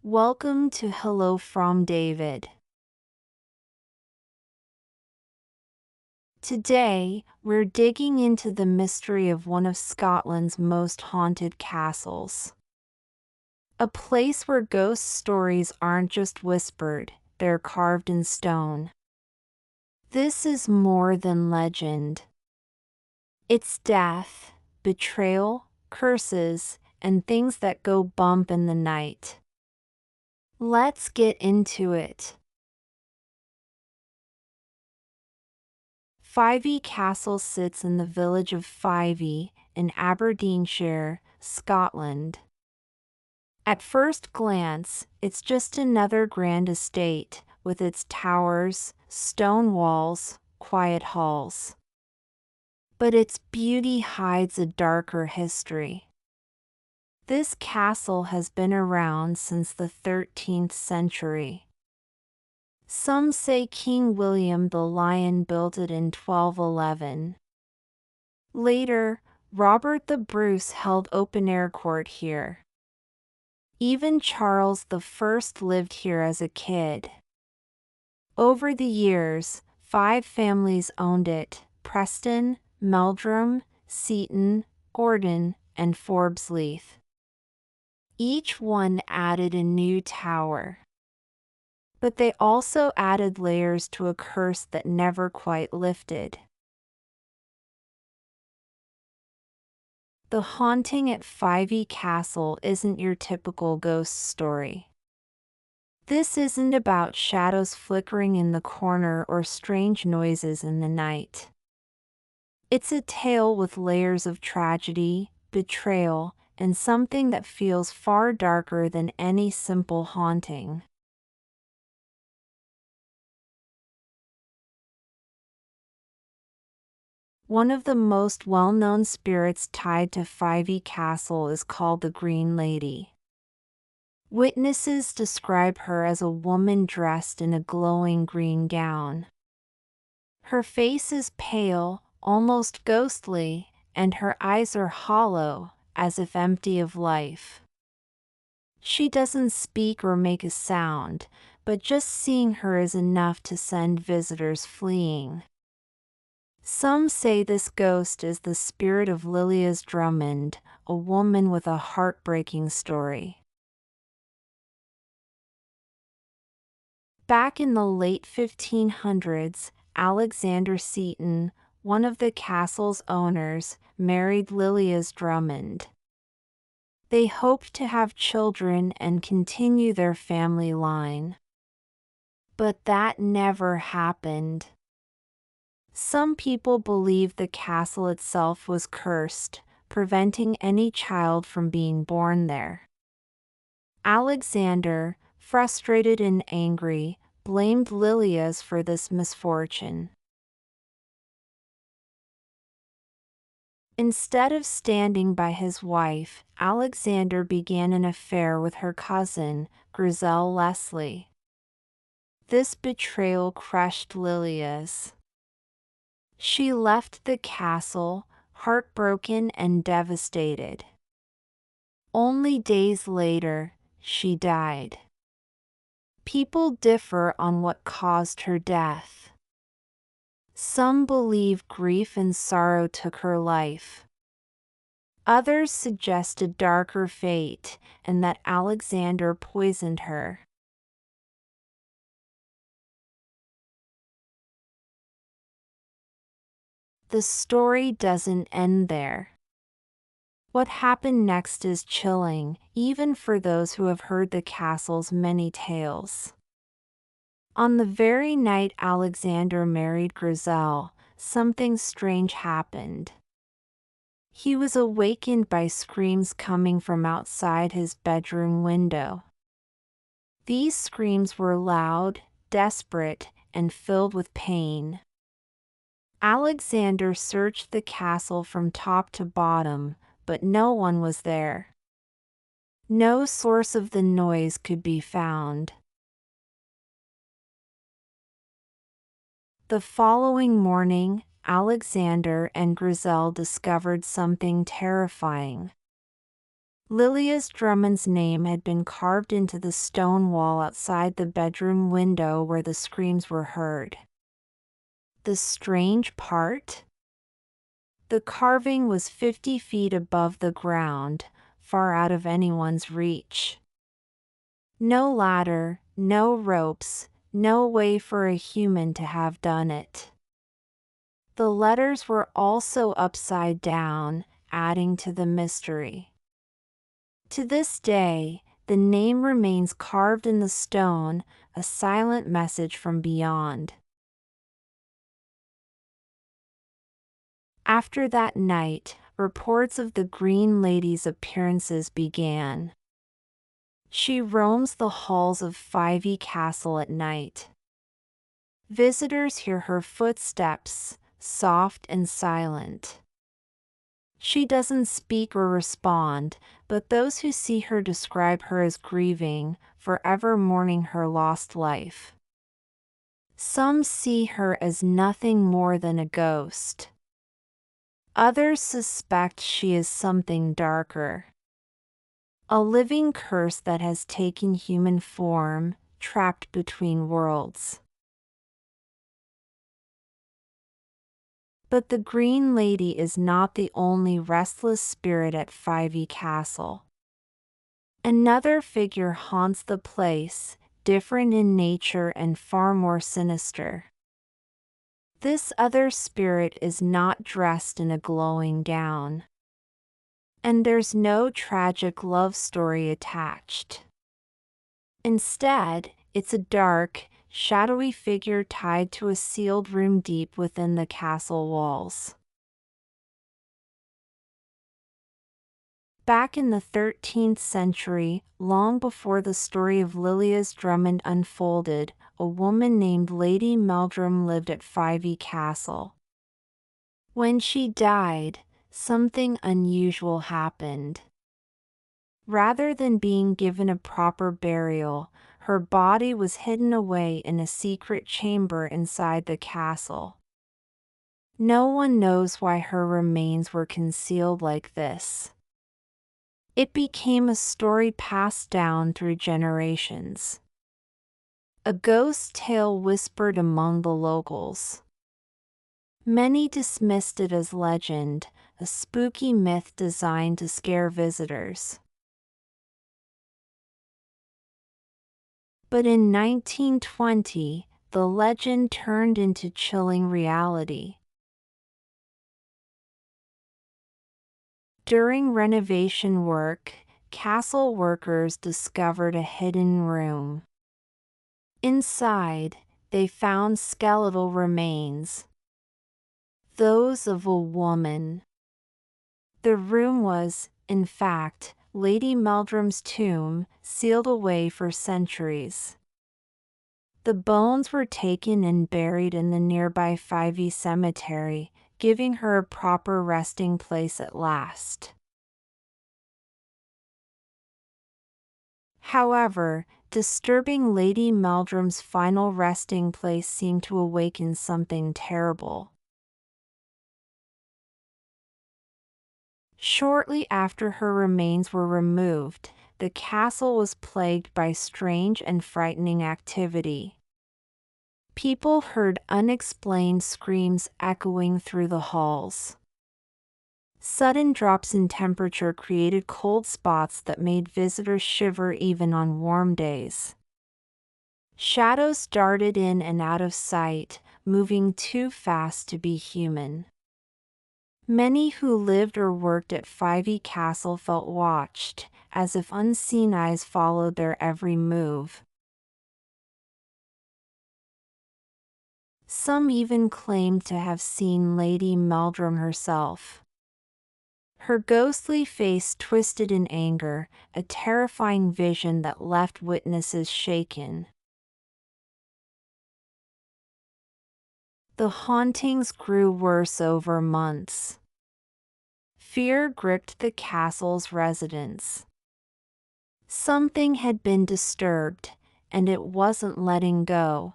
Welcome to Hello from David. Today, we're digging into the mystery of one of Scotland's most haunted castles. A place where ghost stories aren't just whispered, they're carved in stone. This is more than legend. It's death, betrayal, curses, and things that go bump in the night. Let's get into it. Fyvie Castle sits in the village of Fyvie in Aberdeenshire, Scotland. At first glance, it's just another grand estate with its towers, stone walls, quiet halls. But its beauty hides a darker history. This castle has been around since the 13th century. Some say King William the Lion built it in 1211. Later, Robert the Bruce held open-air court here. Even Charles I lived here as a kid. Over the years, 5 families owned it: Preston, Meldrum, Seaton, Gordon, and Forbes-Leith. Each one added a new tower. But they also added layers to a curse that never quite lifted. The haunting at Fyvie Castle isn't your typical ghost story. This isn't about shadows flickering in the corner or strange noises in the night. It's a tale with layers of tragedy, betrayal, and something that feels far darker than any simple haunting. One of the most well-known spirits tied to Fyvie Castle is called the Green Lady. Witnesses describe her as a woman dressed in a glowing green gown. Her face is pale, almost ghostly, and her eyes are hollow, as if empty of life. She doesn't speak or make a sound, but just seeing her is enough to send visitors fleeing. Some say this ghost is the spirit of Lilias Drummond, a woman with a heartbreaking story. Back in the late 1500s, Alexander Seaton, one of the castle's owners, married Lilias Drummond. They hoped to have children and continue their family line. But that never happened. Some people believe the castle itself was cursed, preventing any child from being born there. Alexander, frustrated and angry, blamed Lilias for this misfortune. Instead of standing by his wife, Alexander began an affair with her cousin, Griselle Leslie. This betrayal crushed Lilias. She left the castle, heartbroken and devastated. Only days later, she died. People differ on what caused her death. Some believe grief and sorrow took her life. Others suggest a darker fate, and that Alexander poisoned her. The story doesn't end there. What happened next is chilling, even for those who have heard the castle's many tales. On the very night Alexander married Griselle, something strange happened. He was awakened by screams coming from outside his bedroom window. These screams were loud, desperate, and filled with pain. Alexander searched the castle from top to bottom, but no one was there. No source of the noise could be found. The following morning, Alexander and Griselle discovered something terrifying. Lilias Drummond's name had been carved into the stone wall outside the bedroom window where the screams were heard. The strange part? The carving was 50 feet above the ground, far out of anyone's reach. No ladder, no ropes, no way for a human to have done it. The letters were also upside down, adding to the mystery. To this day, the name remains carved in the stone, a silent message from beyond. After that night, reports of the Green Lady's appearances began. She roams the halls of Fyvie Castle at night. Visitors hear her footsteps, soft and silent. She doesn't speak or respond, but those who see her describe her as grieving, forever mourning her lost life. Some see her as nothing more than a ghost. Others suspect she is something darker. A living curse that has taken human form, trapped between worlds. But the Green Lady is not the only restless spirit at Fyvie Castle. Another figure haunts the place, different in nature and far more sinister. This other spirit is not dressed in a glowing gown. And there's no tragic love story attached. Instead, it's a dark, shadowy figure tied to a sealed room deep within the castle walls. Back in the 13th century, long before the story of Lilias Drummond unfolded, a woman named Lady Meldrum lived at Fyvie Castle. When she died, something unusual happened. Rather than being given a proper burial, her body was hidden away in a secret chamber inside the castle. No one knows why her remains were concealed like this. It became a story passed down through generations. A ghost tale whispered among the locals. Many dismissed it as legend, a spooky myth designed to scare visitors. But in 1920, the legend turned into chilling reality. During renovation work, castle workers discovered a hidden room. Inside, they found skeletal remains. Those of a woman. The room was, in fact, Lady Meldrum's tomb, sealed away for centuries. The bones were taken and buried in the nearby Fyvie Cemetery, giving her a proper resting place at last. However, disturbing Lady Meldrum's final resting place seemed to awaken something terrible. Shortly after her remains were removed, the castle was plagued by strange and frightening activity. People heard unexplained screams echoing through the halls. Sudden drops in temperature created cold spots that made visitors shiver even on warm days. Shadows darted in and out of sight, moving too fast to be human. Many who lived or worked at Fyvie Castle felt watched, as if unseen eyes followed their every move. Some even claimed to have seen Lady Meldrum herself. Her ghostly face twisted in anger, a terrifying vision that left witnesses shaken. The hauntings grew worse over months. Fear gripped the castle's residents. Something had been disturbed, and it wasn't letting go.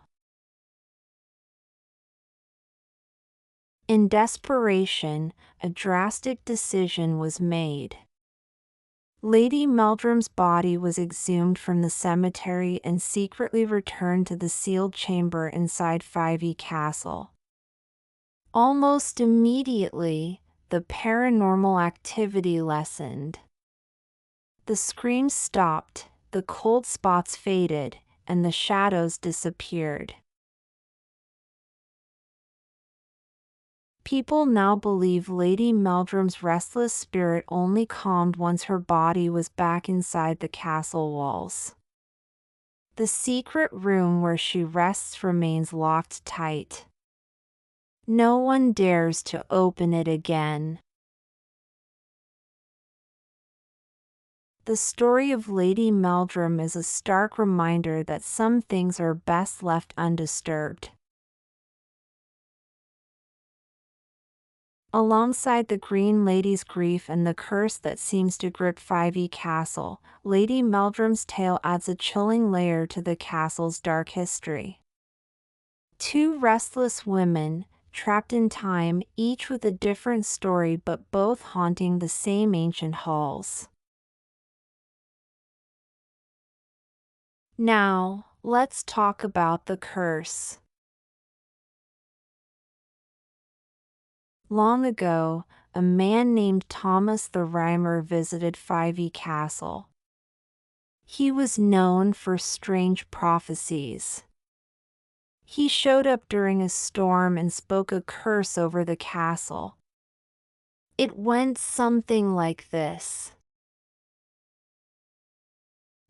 In desperation, a drastic decision was made. Lady Meldrum's body was exhumed from the cemetery and secretly returned to the sealed chamber inside Fyvie Castle. Almost immediately, the paranormal activity lessened. The screams stopped, the cold spots faded, and the shadows disappeared. People now believe Lady Meldrum's restless spirit only calmed once her body was back inside the castle walls. The secret room where she rests remains locked tight. No one dares to open it again. The story of Lady Meldrum is a stark reminder that some things are best left undisturbed. Alongside the Green Lady's grief and the curse that seems to grip Fyvie Castle, Lady Meldrum's tale adds a chilling layer to the castle's dark history. Two restless women, trapped in time, each with a different story but both haunting the same ancient halls. Now, let's talk about the curse. Long ago, a man named Thomas the Rhymer visited Fyvie Castle. He was known for strange prophecies. He showed up during a storm and spoke a curse over the castle. It went something like this.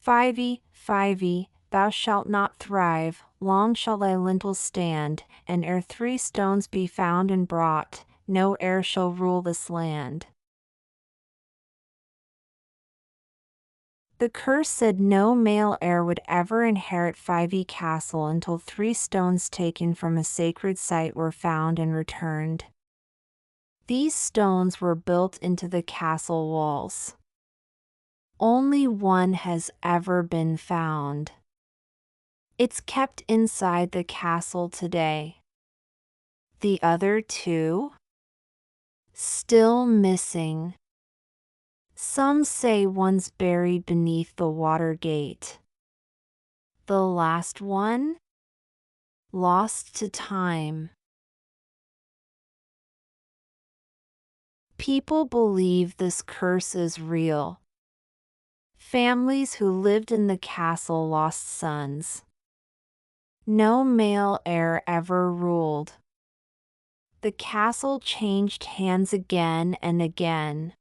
Fyvie, Fyvie, thou shalt not thrive, long shall thy lintels stand, and ere 3 stones be found and brought, no heir shall rule this land. The curse said no male heir would ever inherit Fyvie Castle until 3 stones taken from a sacred site were found and returned. These stones were built into the castle walls. Only one has ever been found. It's kept inside the castle today. The other 2? Still missing. Some say one's buried beneath the water gate. The last one? Lost to time. People believe this curse is real. Families who lived in the castle lost sons. No male heir ever ruled. The castle changed hands again and again.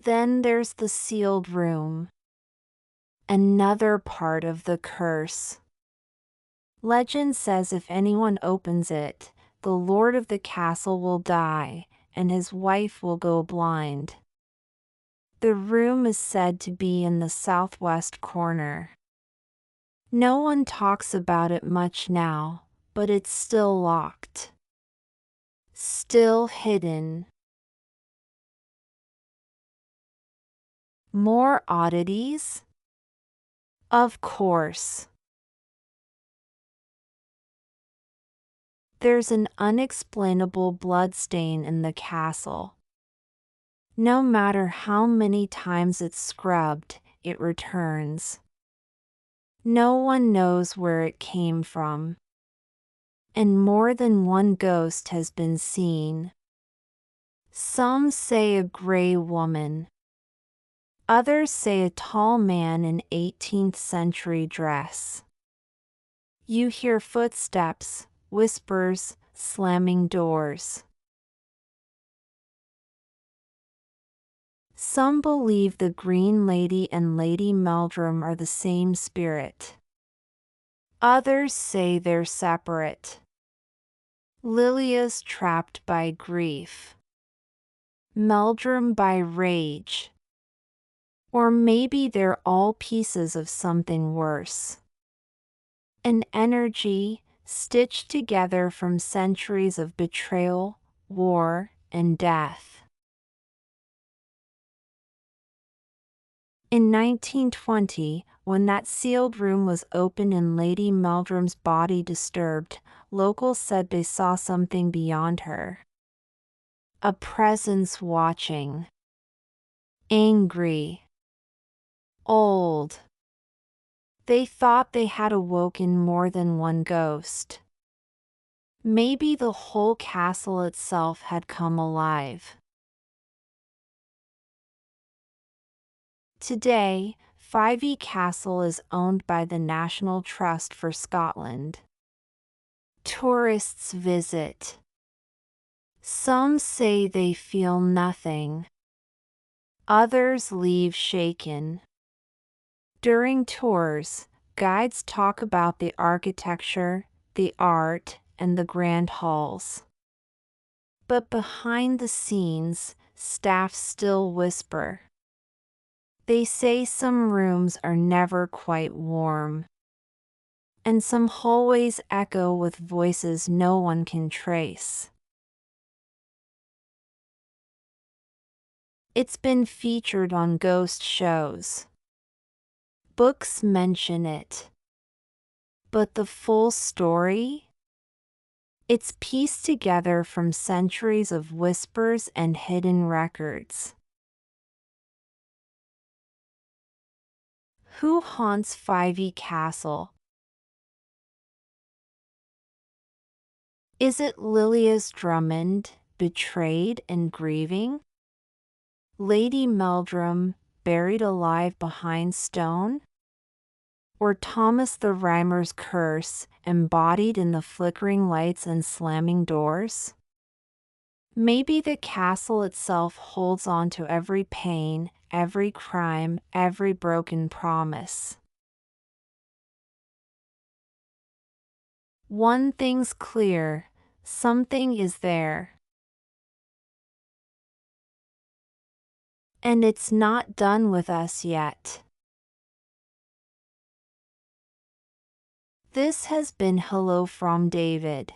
Then there's the sealed room. Another part of the curse. Legend says if anyone opens it, the lord of the castle will die, and his wife will go blind. The room is said to be in the southwest corner. No one talks about it much now, but it's still locked. Still hidden. More oddities? Of course. There's an unexplainable bloodstain in the castle. No matter how many times it's scrubbed, it returns. No one knows where it came from. And more than one ghost has been seen. Some say a gray woman. Others say a tall man in 18th century dress. You hear footsteps, whispers, slamming doors. Some believe the Green Lady and Lady Meldrum are the same spirit. Others say they're separate. Lilia's trapped by grief. Meldrum by rage. Or maybe they're all pieces of something worse. An energy stitched together from centuries of betrayal, war, and death. In 1920, when that sealed room was opened and Lady Meldrum's body disturbed, locals said they saw something beyond her. A presence watching. Angry. Old. They thought they had awoken more than one ghost. Maybe the whole castle itself had come alive. Today, Fyvie Castle is owned by the National Trust for Scotland. Tourists visit. Some say they feel nothing. Others leave shaken. During tours, guides talk about the architecture, the art, and the grand halls. But behind the scenes, staff still whisper. They say some rooms are never quite warm, and some hallways echo with voices no one can trace. It's been featured on ghost shows. Books mention it. But the full story? It's pieced together from centuries of whispers and hidden records. Who haunts Fyvie Castle? Is it Lilias Drummond, betrayed and grieving? Lady Meldrum, buried alive behind stone? Or Thomas the Rhymer's curse, embodied in the flickering lights and slamming doors? Maybe the castle itself holds on to every pain, every crime, every broken promise. One thing's clear, something is there. And it's not done with us yet. This has been Hello from David.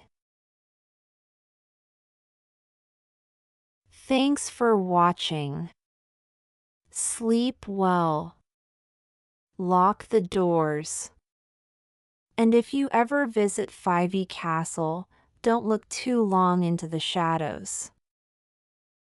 Thanks for watching. Sleep well. Lock the doors. And if you ever visit Fyvie Castle, don't look too long into the shadows.